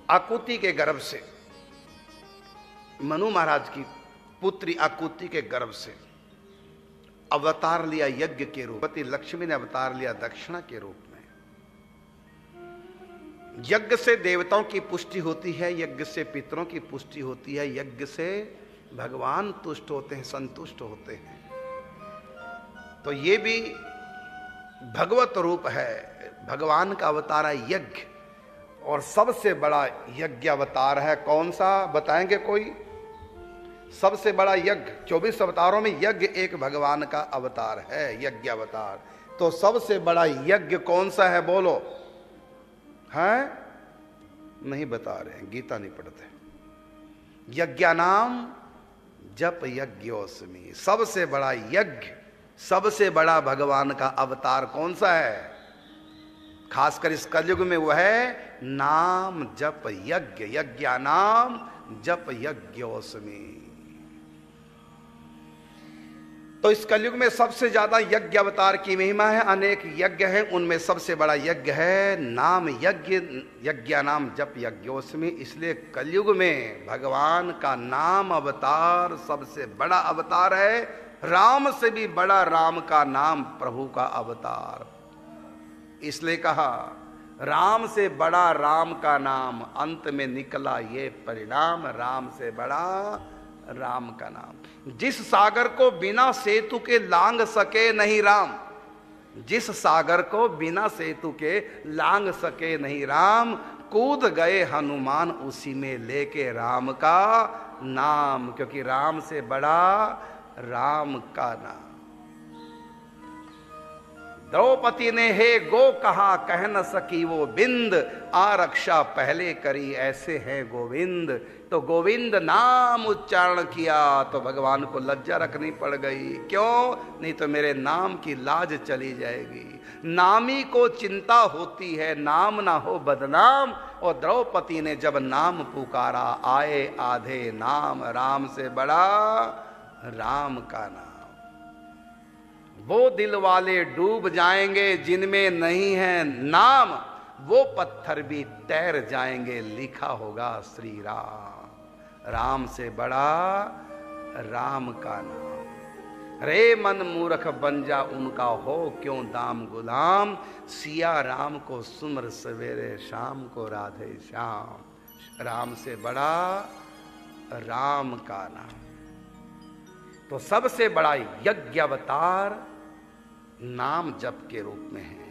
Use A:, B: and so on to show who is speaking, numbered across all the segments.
A: आकुति के गर्भ से, मनु महाराज की पुत्री आकुति के गर्भ से अवतार लिया यज्ञ के रूप, पति लक्ष्मी ने अवतार लिया दक्षिणा के रूप में। यज्ञ से देवताओं की पुष्टि होती है, यज्ञ से पितरों की पुष्टि होती है, यज्ञ से भगवान तुष्ट होते हैं, संतुष्ट होते हैं। तो ये भी भगवत रूप है, भगवान का अवतार है यज्ञ। और सबसे बड़ा यज्ञ अवतार है कौन सा, बताएंगे कोई? सबसे बड़ा यज्ञ, 24 अवतारों में यज्ञ एक भगवान का अवतार है, यज्ञ अवतार। तो सबसे बड़ा यज्ञ कौन सा है बोलो? है नहीं बता रहे हैं, गीता नहीं पढ़ते। यज्ञानाम जप यज्ञोस्मि, सबसे बड़ा यज्ञ, सबसे बड़ा भगवान का अवतार कौन सा है? खासकर इस कलयुग में वो है नाम जप यज्ञ, यज्ञानाम जप यज्ञोस्मि। तो इस कलयुग में सबसे ज्यादा यज्ञ अवतार की महिमा है। अनेक यज्ञ हैं, उनमें सबसे बड़ा यज्ञ है नाम यज्ञ, यज्ञानाम जप यज्ञोस्मि। इसलिए कलयुग में भगवान का नाम अवतार सबसे बड़ा अवतार है। राम से भी बड़ा राम का नाम प्रभु का अवतार। इसलिए कहा राम से बड़ा राम का नाम, अंत में निकला ये परिणाम, राम से बड़ा राम का नाम। जिस सागर को बिना सेतु के लांग सके नहीं राम, जिस सागर को बिना सेतु के लांग सके नहीं राम, कूद गए हनुमान उसी में लेके राम का नाम, क्योंकि राम से बड़ा राम का नाम। द्रौपदी ने हे गो कहा, कह न सकी वो बिंद, आरक्षा पहले करी ऐसे है गोविंद। तो गोविंद नाम उच्चारण किया तो भगवान को लज्जा रखनी पड़ गई। क्यों? नहीं तो मेरे नाम की लाज चली जाएगी। नामी को चिंता होती है, नाम ना हो बदनाम। और द्रौपदी ने जब नाम पुकारा, आए आधे नाम, राम से बड़ा राम का नाम। वो दिल वाले डूब जाएंगे जिनमें नहीं है नाम, वो पत्थर भी तैर जाएंगे, लिखा होगा श्री राम। राम से बड़ा राम का नाम। रे मन मूर्ख बन जा उनका हो क्यों दाम गुलाम, सिया राम को सुमर सवेरे शाम को राधे श्याम। राम से बड़ा राम का नाम। तो सबसे बड़ा यज्ञ अवतार नाम जप के रूप में है।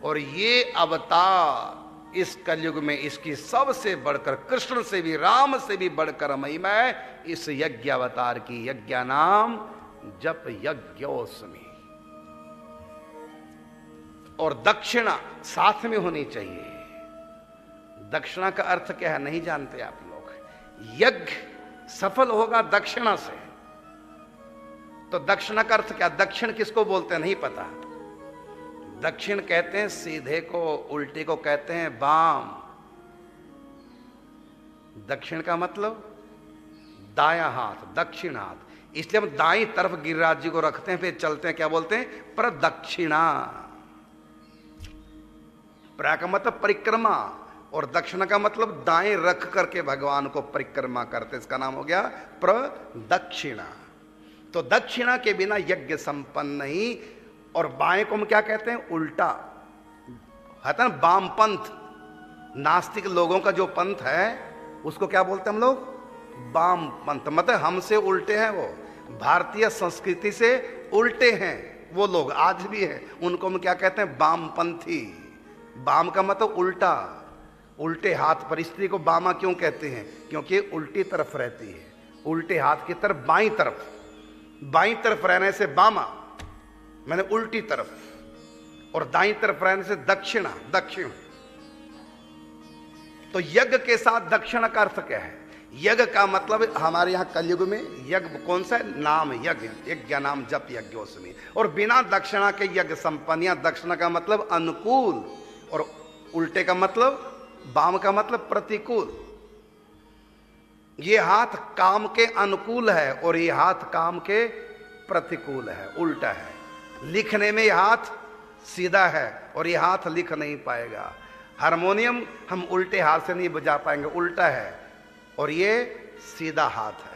A: और ये अवतार इस कलयुग में इसकी सबसे बढ़कर, कृष्ण से भी राम से भी बढ़कर महिमा है इस यज्ञ अवतार की। यज्ञ नाम जप यज्ञोस्मि। और दक्षिणा साथ में होनी चाहिए। दक्षिणा का अर्थ क्या है नहीं जानते आप लोग। यज्ञ सफल होगा दक्षिणा से। तो दक्षिणा का अर्थ क्या? दक्षिण किसको बोलते हैं नहीं पता। दक्षिण कहते हैं सीधे को, उल्टे को कहते हैं बाम। दक्षिण का मतलब दायां हाथ, दक्षिण हाथ। इसलिए हम दाईं तरफ गिरिराज जी को रखते हैं, फिर चलते हैं, क्या बोलते हैं? प्रदक्षिणा। प्रा का मतलब परिक्रमा और दक्षिणा का मतलब दाएं रख करके भगवान को परिक्रमा करते, इसका नाम हो गया प्रदक्षिणा। तो दक्षिणा के बिना यज्ञ संपन्न नहीं। और बाएं को हम क्या कहते हैं? उल्टा है ना, वामपंथ। नास्तिक लोगों का जो पंथ है उसको क्या बोलते हैं हम लोग? वामपंथ। मतलब हमसे उल्टे हैं वो, भारतीय संस्कृति से उल्टे हैं वो लोग, आज भी हैं। उनको हम क्या कहते हैं? वामपंथी। वाम का मतलब उल्टा, उल्टे हाथ पर। स्त्री को बामा क्यों कहते हैं? क्योंकि उल्टी तरफ रहती है। उल्टे हाथ की तरफ बाईं तरफ, बाईं तरफ रहने से बामा मैंने उल्टी तरफ, और दाईं तरफ रहने से दक्षिणा, दक्षिण। तो यज्ञ के साथ दक्षिण का अर्थ क्या है? यज्ञ का मतलब हमारे यहां कलयुग में यज्ञ कौन सा है? नाम यज्ञ, यज्ञ नाम जप यज्ञोस्मि। और बिना दक्षिणा के यज्ञ संपन्न। या दक्षिणा का मतलब अनुकूल, और उल्टे का मतलब, बाम का मतलब प्रतिकूल। ये हाथ काम के अनुकूल है और ये हाथ काम के प्रतिकूल है, उल्टा है। लिखने में ये हाथ सीधा है और ये हाथ लिख नहीं पाएगा। हारमोनियम हम उल्टे हाथ से नहीं बजा पाएंगे, उल्टा है, और ये सीधा हाथ है।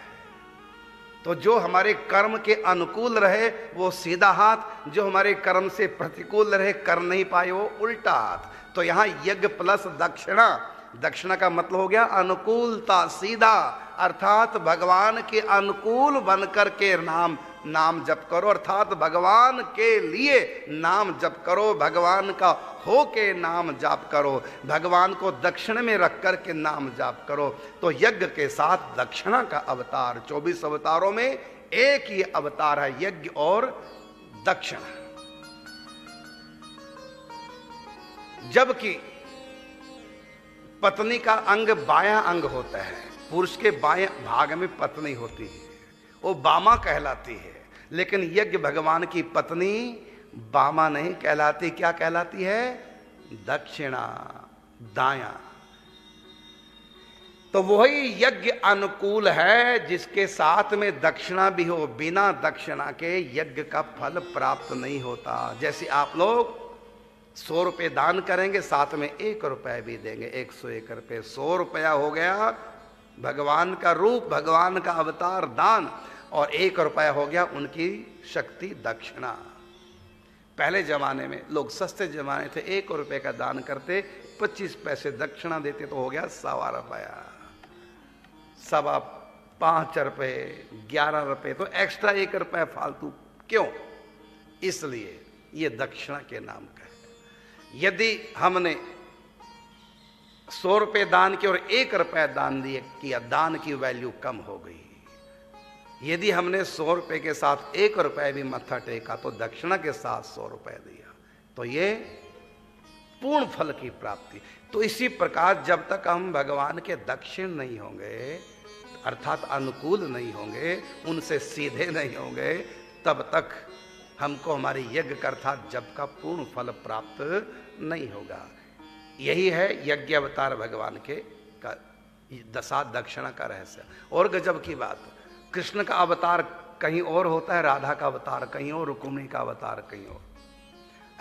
A: तो जो हमारे कर्म के अनुकूल रहे वो सीधा हाथ, जो हमारे कर्म से प्रतिकूल रहे, कर नहीं पाए, वो उल्टा हाथ। तो यहां यज्ञ प्लस दक्षिणा, दक्षिणा का मतलब हो गया अनुकूलता, सीधा, अर्थात भगवान के अनुकूल बनकर के नाम जप करो, अर्थात भगवान के लिए नाम जप करो, भगवान का हो के नाम जाप करो, भगवान को दक्षिण में रख कर के नाम जाप करो। तो यज्ञ के साथ दक्षिणा का अवतार, 24 अवतारों में एक ही अवतार है, यज्ञ और दक्षिणा। जबकि पत्नी का अंग बायां अंग होता है, पुरुष के बाएं भाग में पत्नी होती है, वो बामा कहलाती है। लेकिन यज्ञ भगवान की पत्नी बामा नहीं कहलाती, क्या कहलाती है? दक्षिणा, दायां। तो वही यज्ञ अनुकूल है जिसके साथ में दक्षिणा भी हो। बिना दक्षिणा के यज्ञ का फल प्राप्त नहीं होता। जैसे आप लोग 100 रुपये दान करेंगे, साथ में 1 रुपया भी देंगे, 101 रुपये, 100 रुपया हो गया भगवान का रूप, भगवान का अवतार दान, और 1 रुपया हो गया उनकी शक्ति दक्षिणा। पहले जमाने में लोग सस्ते जमाने थे, 1 रुपये का दान करते, 25 पैसे दक्षिणा देते, तो हो गया 1.25 रुपया, 5 रुपये, 11 रुपये, तो एक्स्ट्रा 1 रुपया फालतू क्यों? इसलिए ये दक्षिणा के नाम का है। यदि हमने 100 रुपये दान किए और 1 रुपया दान किया, दान की वैल्यू कम हो गई। यदि हमने 100 रुपये के साथ 1 रुपया भी मत्था टेका तो दक्षिणा के साथ 100 रुपया दिया, तो ये पूर्ण फल की प्राप्ति। तो इसी प्रकार जब तक हम भगवान के दक्षिण नहीं होंगे, अर्थात अनुकूल नहीं होंगे, उनसे सीधे नहीं होंगे, तब तक हमको हमारे यज्ञ का अर्थात जप का पूर्ण फल प्राप्त नहीं होगा। यही है यज्ञ अवतार भगवान के का दशा दक्षिणा का रहस्य। और गजब की बात, कृष्ण का अवतार कहीं और होता है, राधा का अवतार कहीं और, रुक्मिणी का अवतार कहीं और,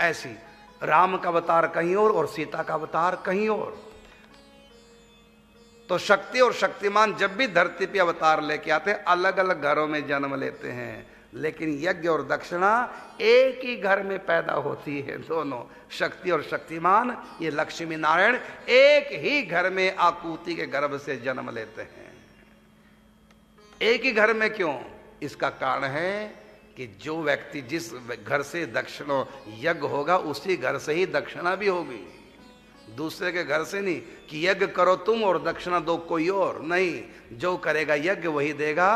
A: ऐसी राम का अवतार कहीं और सीता का अवतार कहीं और। तो शक्ति और शक्तिमान जब भी धरती पे अवतार लेके आते हैं, अलग अलग घरों में जन्म लेते हैं, लेकिन यज्ञ और दक्षिणा एक ही घर में पैदा होती है। दोनों शक्ति और शक्तिमान, ये लक्ष्मी नारायण एक ही घर में आकुति के गर्भ से जन्म लेते हैं। एक ही घर में क्यों? इसका कारण है कि जो व्यक्ति जिस घर से दक्षिणा यज्ञ होगा, उसी घर से ही दक्षिणा भी होगी, दूसरे के घर से नहीं कि यज्ञ करो तुम और दक्षिणा दो कोई और, नहीं, जो करेगा यज्ञ वही देगा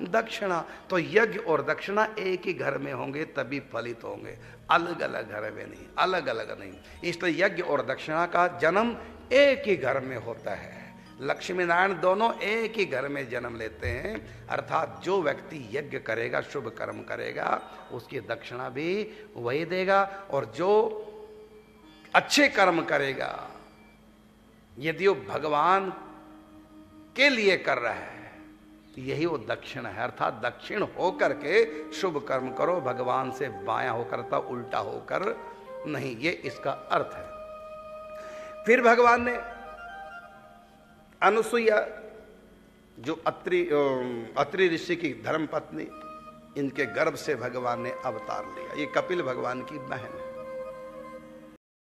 A: दक्षिणा। तो यज्ञ और दक्षिणा एक ही घर में होंगे तभी फलित होंगे, अलग अलग घर में नहीं, अलग अलग नहीं। इसलिए यज्ञ और दक्षिणा का जन्म एक ही घर में होता है। लक्ष्मी नारायण दोनों एक ही घर में जन्म लेते हैं, अर्थात जो व्यक्ति यज्ञ करेगा, शुभ कर्म करेगा, उसकी दक्षिणा भी वही देगा। और जो अच्छे कर्म करेगा, यदि वो भगवान के लिए कर रहा है, यही वो दक्षिण है। अर्थात दक्षिण होकर के शुभ कर्म करो, भगवान से बायां होकर था, उल्टा होकर नहीं, ये इसका अर्थ है। फिर भगवान ने अनुसुईया, जो अत्रि ऋषि की धर्म पत्नी, इनके गर्भ से भगवान ने अवतार लिया। ये कपिल भगवान की बहन है।